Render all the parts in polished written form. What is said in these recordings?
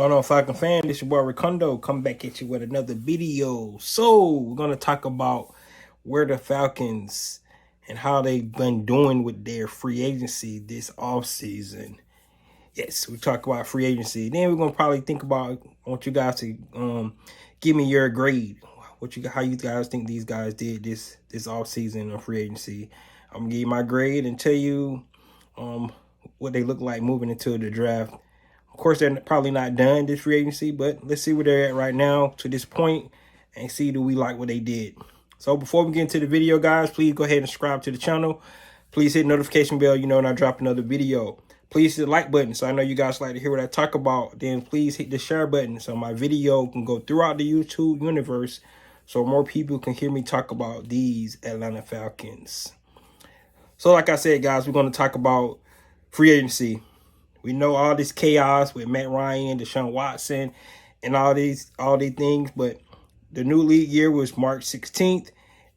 Going on, Falcon fan? This your boy Ricondo coming back at you with another video. So we're gonna talk about where the Falcons and how they've been doing with their free agency this offseason. Yes, we talk about free agency. Then we're gonna probably think about. I want you guys to give me your grade. How you guys think these guys did this offseason on free agency? I'm gonna give you my grade and tell you what they look like moving into the draft. Of course, they're probably not done this free agency, but let's see where they're at right now to this point and see do we like what they did. So before we get into the video, guys, please go ahead and subscribe to the channel. Please hit notification bell, when I drop another video. Please hit the like button so I know you guys like to hear what I talk about. Then please hit the share button so my video can go throughout the YouTube universe so more people can hear me talk about these Atlanta Falcons. So like I said, guys, we're going to talk about free agency. We know all this chaos with Matt Ryan, Deshaun Watson, and all these things, but the new league year was March 16th,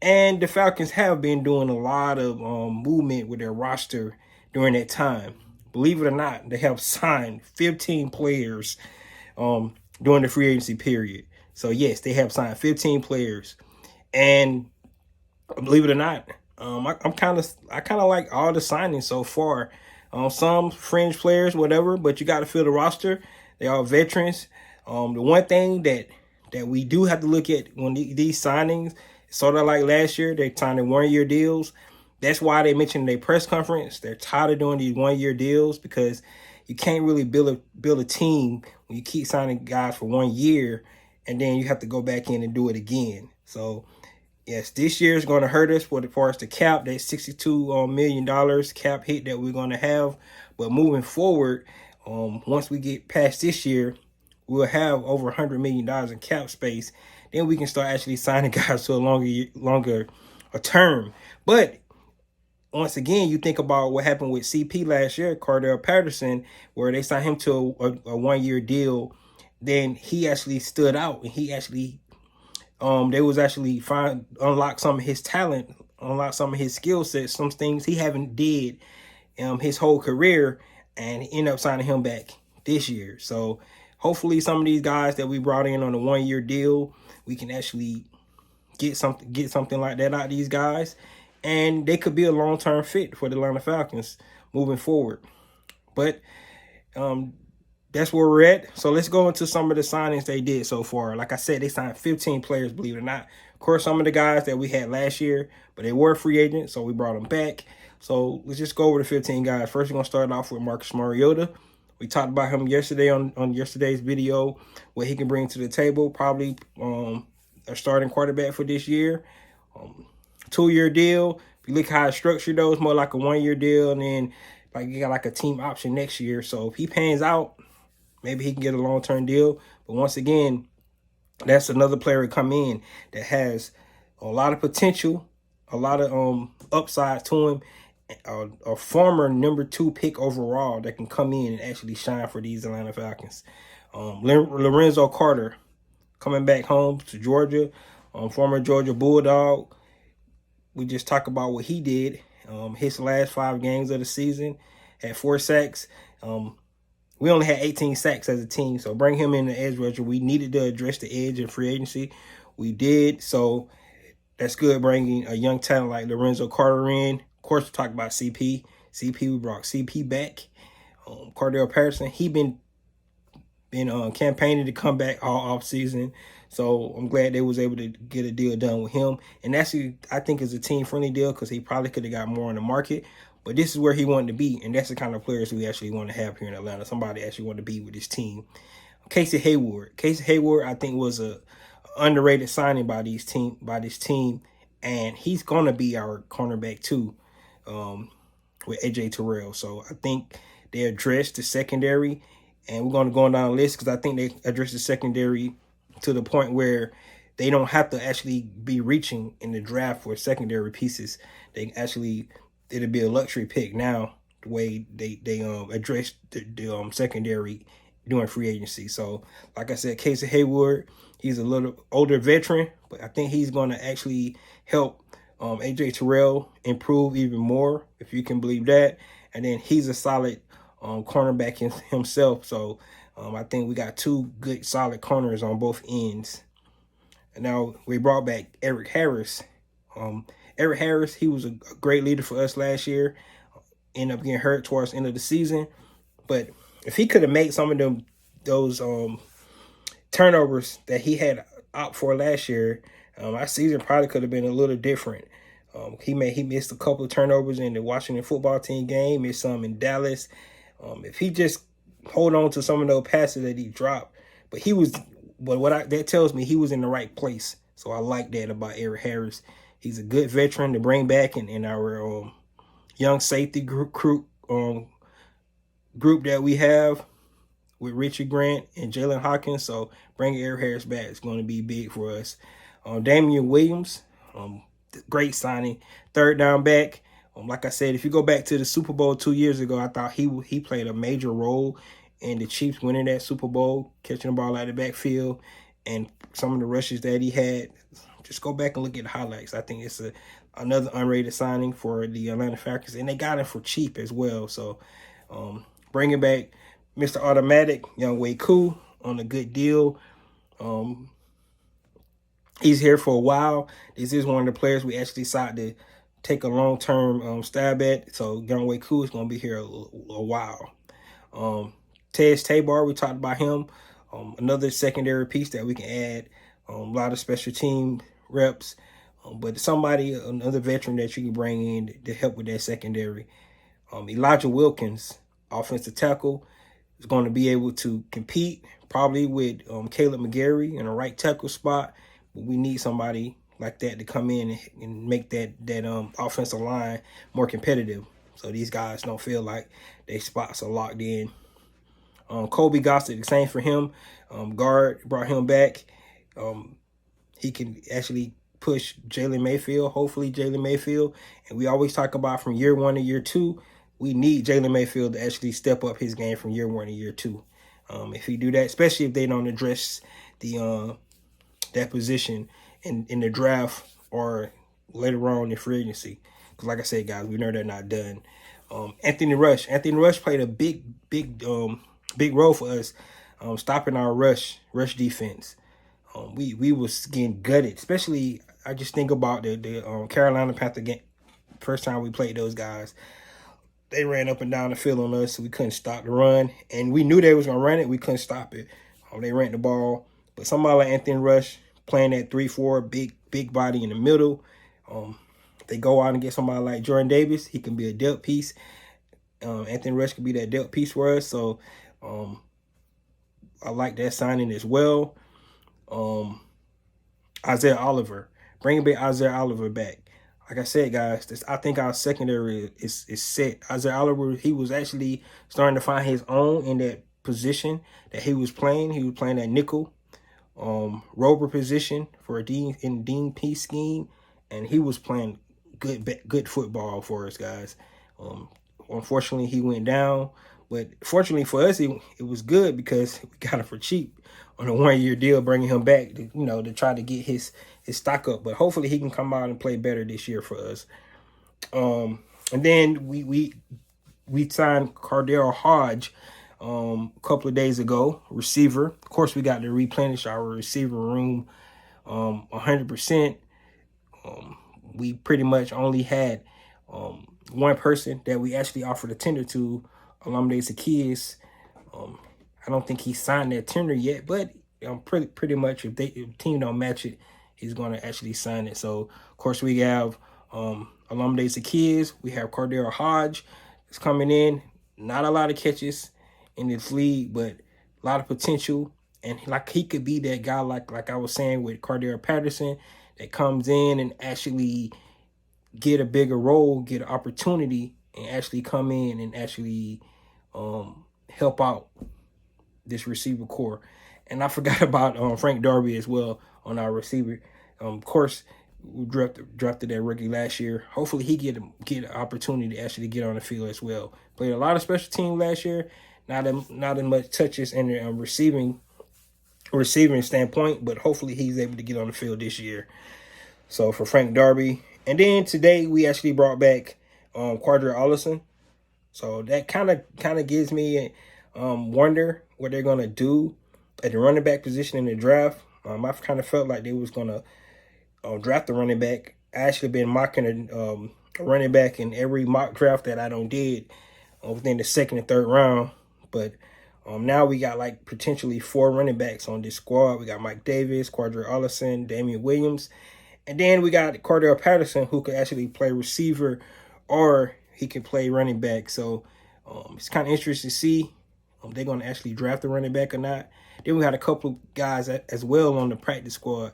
and the Falcons have been doing a lot of movement with their roster during that time. Believe it or not, they have signed 15 players during the free agency period. So yes, they have signed 15 players, and believe it or not, I kind of like all the signings so far. Some fringe players, whatever, but you got to fill the roster. They are veterans. The one thing that we do have to look at when these signings, sort of like last year, they signed 1-year deals. That's why they mentioned in their press conference they're tired of doing these 1-year deals, because you can't really build a team when you keep signing guys for 1 year and then you have to go back in and do it again. So yes, this year is going to hurt us as far as the cap. That $62 million cap hit that we're going to have. But moving forward, once we get past this year, we'll have over $100 million in cap space. Then we can start actually signing guys to a longer term. But once again, you think about what happened with CP last year, Cardero Hodge, where they signed him to a 1-year deal. Then he actually stood out, and he actually they was actually unlock some of his talent, unlock some of his skill sets, some things he haven't did his whole career, and end up signing him back this year. So hopefully some of these guys that we brought in on a 1-year deal, we can actually get something like that out of these guys, and they could be a long-term fit for the Atlanta Falcons moving forward. But that's where we're at. So let's go into some of the signings they did so far. Like I said, they signed 15 players, believe it or not. Of course, some of the guys that we had last year, but they were free agents, so we brought them back. So let's just go over the 15 guys. First, we're going to start off with Marcus Mariota. We talked about him yesterday on yesterday's video, what he can bring to the table. Probably a starting quarterback for this year. 2-year deal. If you look how it's structured, though, it's more like a 1-year deal, and then you got like a team option next year. So if he pans out, maybe he can get a long-term deal. But once again, that's another player to come in that has a lot of potential, a lot of upside to him. A former number 2 pick overall that can come in and actually shine for these Atlanta Falcons. Lorenzo Carter coming back home to Georgia, former Georgia Bulldog. We just talked about what he did. His last 5 games of the season, had 4 sacks. We only had 18 sacks as a team, so bring him in the edge rusher. We needed to address the edge in free agency. We did, so that's good bringing a young talent like Lorenzo Carter in. Of course, we talk about CP. We brought CP back. Cardero Hodge, he been campaigning to come back all offseason. So I'm glad they was able to get a deal done with him. And actually, I think it's a team-friendly deal because he probably could have got more on the market. But this is where he wanted to be, and that's the kind of players we actually want to have here in Atlanta. Somebody actually want to be with this team. Hayward. Hayward, I think, was a underrated signing by this team, and he's gonna be our cornerback too, with AJ Terrell. So I think they addressed the secondary, and we're gonna go down the list because I think they addressed the secondary to the point where they don't have to actually be reaching in the draft for secondary pieces. They actually, it'll be a luxury pick now, the way they addressed the secondary during free agency. So, like I said, Hayward, he's a little older veteran, but I think he's going to actually help AJ Terrell improve even more, if you can believe that. And then he's a solid cornerback himself. So I think we got two good solid corners on both ends. And now we brought back Eric Harris. Eric Harris, he was a great leader for us last year. Ended up getting hurt towards the end of the season. But if he could have made some of those turnovers that he had out for last year, our season probably could have been a little different. He missed a couple of turnovers in the Washington football team game, missed some in Dallas. If he just hold on to some of those passes that he dropped, but that tells me he was in the right place. So I like that about Eric Harris. He's a good veteran to bring back in our young safety group that we have with Richard Grant and Jalen Hawkins. So bringing Eric Harris back is going to be big for us. Damian Williams, great signing, third down back. Like I said, if you go back to the Super Bowl 2 years ago, I thought he played a major role in the Chiefs winning that Super Bowl, catching the ball out of the backfield, and some of the rushes that he had. Just go back and look at the highlights. I think it's another unrated signing for the Atlanta Falcons, and they got him for cheap as well. So bringing back Mr. Automatic, Young Wei Koo, on a good deal. He's here for a while. This is one of the players we actually decided to take a long-term stab at. So Young Wei Koo is going to be here a while. Tej Tabor, we talked about him. Another secondary piece that we can add. A lot of special team reps. But another veteran that you can bring in to help with that secondary. Elijah Wilkins, offensive tackle, is going to be able to compete probably with Caleb McGarry in a right tackle spot. But we need somebody like that to come in and make that offensive line more competitive, so these guys don't feel like their spots are locked in. Kobe Gossett, the same for him. Guard, brought him back. He can actually push Jalen Mayfield, hopefully Jalen Mayfield. And we always talk about from year 1 to year 2, we need Jalen Mayfield to actually step up his game from year 1 to year 2. If he do that, especially if they don't address that position in the draft or later on in free agency. Because like I said, guys, we know they're not done. Anthony Rush played a big role for us, stopping our rush defense. We was getting gutted, especially I just think about the Carolina Panther game. First time we played those guys, they ran up and down the field on us, so we couldn't stop the run. And we knew they was gonna run it, we couldn't stop it. They ran the ball, but somebody like Anthony Rush playing that 3-4 big body in the middle. They go out and get somebody like Jordan Davis. He can be a depth piece. Anthony Rush could be that depth piece for us. So I like that signing as well. Isaiah Oliver, bringing back Isaiah Oliver back. Like I said, guys, I think our secondary is set. Isaiah Oliver, he was actually starting to find his own in that position that he was playing. He was playing that nickel rover position for a Dean Pease scheme, and he was playing good football for us, guys. Unfortunately, he went down, but fortunately for us, it was good because we got him for cheap on a 1-year deal, bringing him back to try to get his stock up. But hopefully he can come out and play better this year for us. And then we signed Cardero Hodge a couple of days ago, receiver. Of course, we got to replenish our receiver room 100%. We pretty much only had one person that we actually offered a tender to, Olamide Zaccheaus. I don't think he signed that tender yet, but pretty much if the team don't match it, he's going to actually sign it. So, of course, we have Olamide Zaccheaus. We have Cardero Hodge is coming in. Not a lot of catches in this league, but a lot of potential. And he could be that guy, like I was saying with Cardero Patterson, that comes in and actually get a bigger role, get an opportunity, and actually come in and actually help out this receiver core. And I forgot about Frank Darby as well on our receiver. Of course, we drafted that rookie last year. Hopefully he get an opportunity to actually get on the field as well. Played a lot of special team last year. Not as much touches in the receiving standpoint, but hopefully he's able to get on the field this year. So for Frank Darby. And then today we actually brought back Cardero Hodge. So that kind of gives me wonder what they're going to do at the running back position in the draft. I've kind of felt like they was going to draft a running back. I actually been mocking a running back in every mock draft that I did within the second and third round. But now we got like potentially 4 running backs on this squad. We got Mike Davis, Cardero Hodge, Damian Williams. And then we got Cardero Patterson, who could actually play receiver or he can play running back. So it's kind of interesting to see if they're going to actually draft a running back or not. Then we got a couple guys as well on the practice squad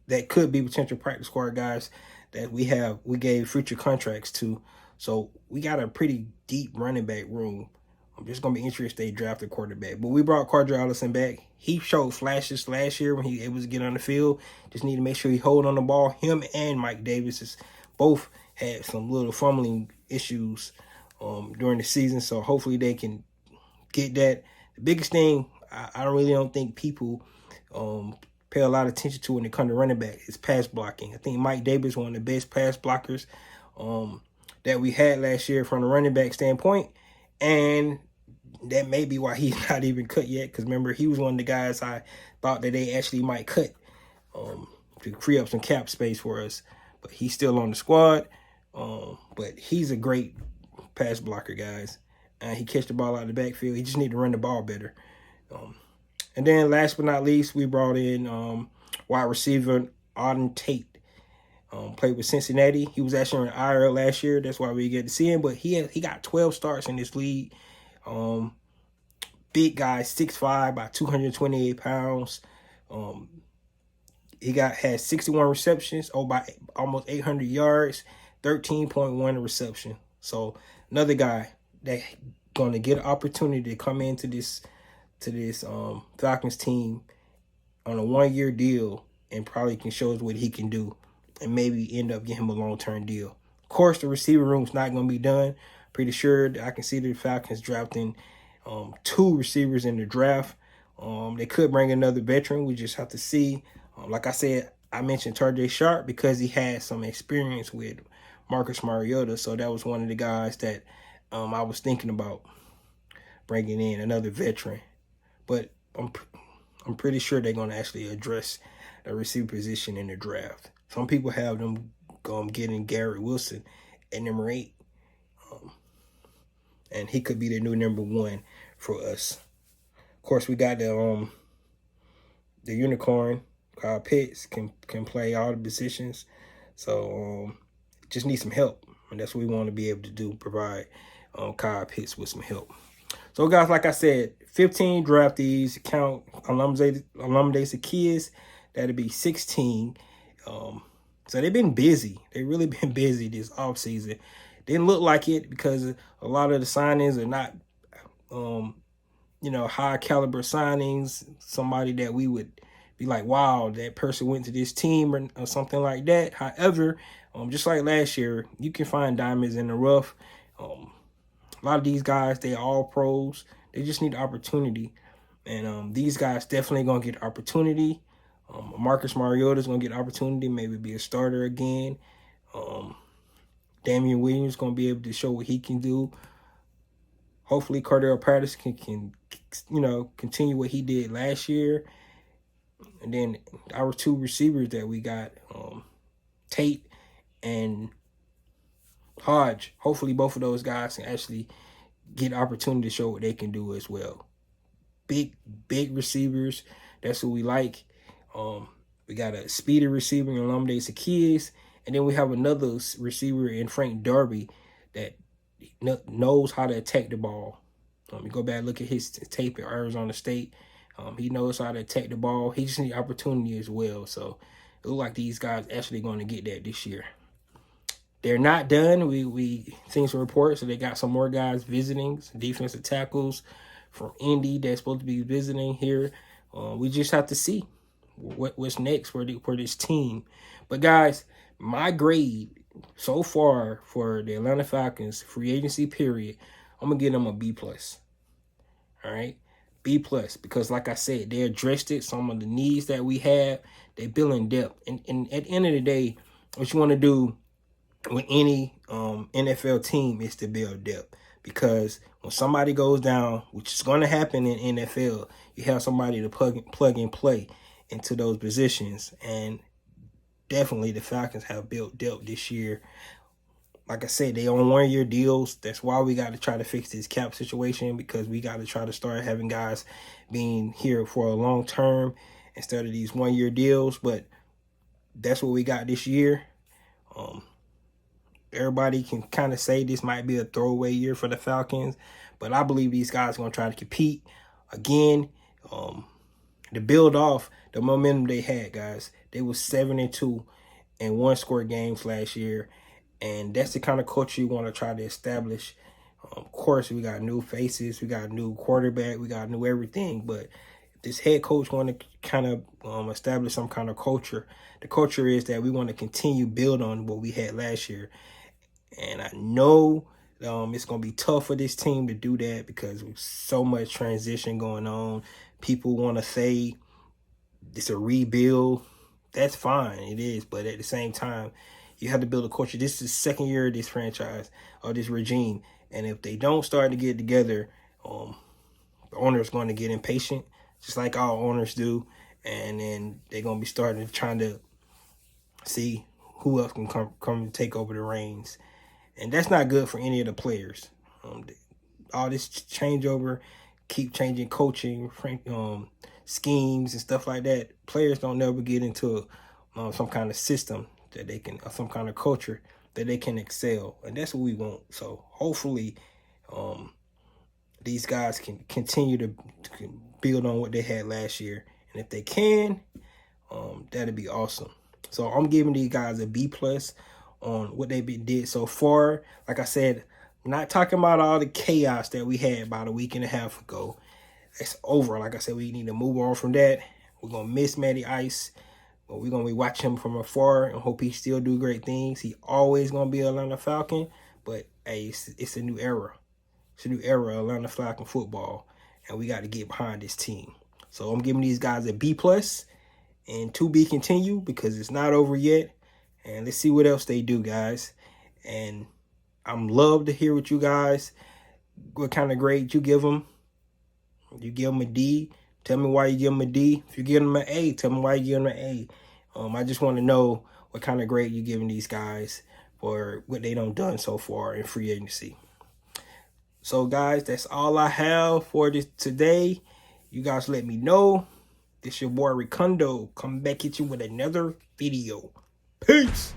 that could be potential practice squad guys that we gave future contracts to. So we got a pretty deep running back room. I'm just going to be interested if they draft a quarterback. But we brought Cardero Hodge back. He showed flashes last year when he was able to get on the field. Just need to make sure he hold on the ball. Him and Mike Davis both had some little fumbling issues during the season. So hopefully they can get that. The biggest thing, I really don't think people pay a lot of attention to when it comes to running back is pass blocking. I think Mike Davis one of the best pass blockers that we had last year from the running back standpoint. And that may be why he's not even cut yet. Because remember, he was one of the guys I thought that they actually might cut to free up some cap space for us. But he's still on the squad. But he's a great pass blocker, guys. He catch the ball out of the backfield. He just need to run the ball better. And then last but not least, we brought in wide receiver Auden Tate. Played with Cincinnati. He was actually in IR last year. That's why we get to see him. But he got 12 starts in this league. Big guy, 6'5", about 228 pounds. He had 61 receptions, by almost 800 yards, 13.1 reception. So another guy that going to get an opportunity to come into this Falcons team on a 1-year deal and probably can show us what he can do and maybe end up getting him a long-term deal. Of course, the receiver room's not going to be done. Pretty sure I can see the Falcons drafting 2 receivers in the draft. They could bring another veteran. We just have to see. Like I said, I mentioned Tajae Sharp because he had some experience with Marcus Mariota. So that was one of the guys that I was thinking about bringing in, another veteran. But I'm pretty sure they're going to actually address the receiver position in the draft. Some people have them getting Garrett Wilson at number 8. And he could be the new number 1 for us. Of course, we got the unicorn, Kyle Pitts, can play all the positions. So just need some help. And that's what we want to be able to do, provide Kyle Pitts with some help. So, guys, like I said, 15 draftees, count alumni kids, that'll be 16. So they've been busy. They really been busy this offseason. Didn't look like it because a lot of the signings are not, high caliber signings. Somebody that we would be like, wow, that person went to this team or something like that. However, just like last year, you can find diamonds in the rough. A lot of these guys, they all pros. They just need opportunity. And these guys definitely going to get opportunity. Marcus Mariota is going to get opportunity, maybe be a starter again. Damian Williams going to be able to show what he can do. Hopefully, Cardero Patterson can continue what he did last year. And then our 2 receivers that we got, Tate and Hodge. Hopefully, both of those guys can actually get opportunity to show what they can do as well. Big receivers. That's what we like. We got a speedy receiver in Olamide Zaccheaus. And then we have another receiver in Frank Darby that knows how to attack the ball. You go back and look at his tape at Arizona State. He knows how to attack the ball. He just needs opportunity as well. So it looks like these guys actually going to get that this year. They're not done. We seen some reports, so they got some more guys visiting, some defensive tackles from Indy that's supposed to be visiting here. We just have to see what's next for this team. But guys, my grade so far for the Atlanta Falcons free agency period, I'm gonna give them a B+. All right, B+, because like I said, they addressed some of the needs that we have. They building depth, and at the end of the day, what you want to do with any NFL team is to build depth, because when somebody goes down, which is going to happen in NFL, you have somebody to plug and play into those positions. And definitely the Falcons have built depth this year. Like I said, they on 1-year deals. That's why we got to try to fix this cap situation, because we got to try to start having guys being here for a long term instead of these 1-year deals. But that's what we got this year. Everybody can kind of say this might be a throwaway year for the Falcons, but I believe these guys are going to try to compete again. To build off the momentum they had, guys. They was 7-2 in 1-score games last year, and that's the kind of culture you want to try to establish. Of course, we got new faces, we got a new quarterback, we got new everything, but if this head coach want to kind of establish some kind of culture, the culture is that we want to continue build on what we had last year. And I know it's going to be tough for this team to do that because there's so much transition going on. People want to say it's a rebuild. That's fine. It is. But at the same time, you have to build a culture. This is the second year of this franchise or this regime. And if they don't start to get together, the owner is going to get impatient, just like all owners do. And then they're going to be starting trying to see who else can come and take over the reins. And that's not good for any of the players. All this changeover, keep changing coaching, schemes and stuff like that. Players don't never get into some kind of system that they can, or some kind of culture that they can excel. And that's what we want. So hopefully these guys can continue to build on what they had last year. And if they can, that'd be awesome. So I'm giving these guys a B+ on what they did so far. Like I said, I'm not talking about all the chaos that we had about a week and a half ago. It's over. Like I said, we need to move on from that. We're going to miss Matty Ice, but we're going to be watching him from afar and hope he still do great things. He always going to be Atlanta Falcon, but hey, it's a new era. It's a new era of Atlanta Falcon football, and we got to get behind this team. So I'm giving these guys a B+ and to be continued, because it's not over yet. And let's see what else they do, guys. And I'm love to hear what you guys, what kind of grade you give them. You give them a D, tell me why you give them a D. If you give them an A, tell me why you give them an A. I just want to know what kind of grade you're giving these guys for what they done so far in free agency. So, guys, that's all I have for this today. You guys let me know. This your boy Ricondo. Come back at you with another video. Peace.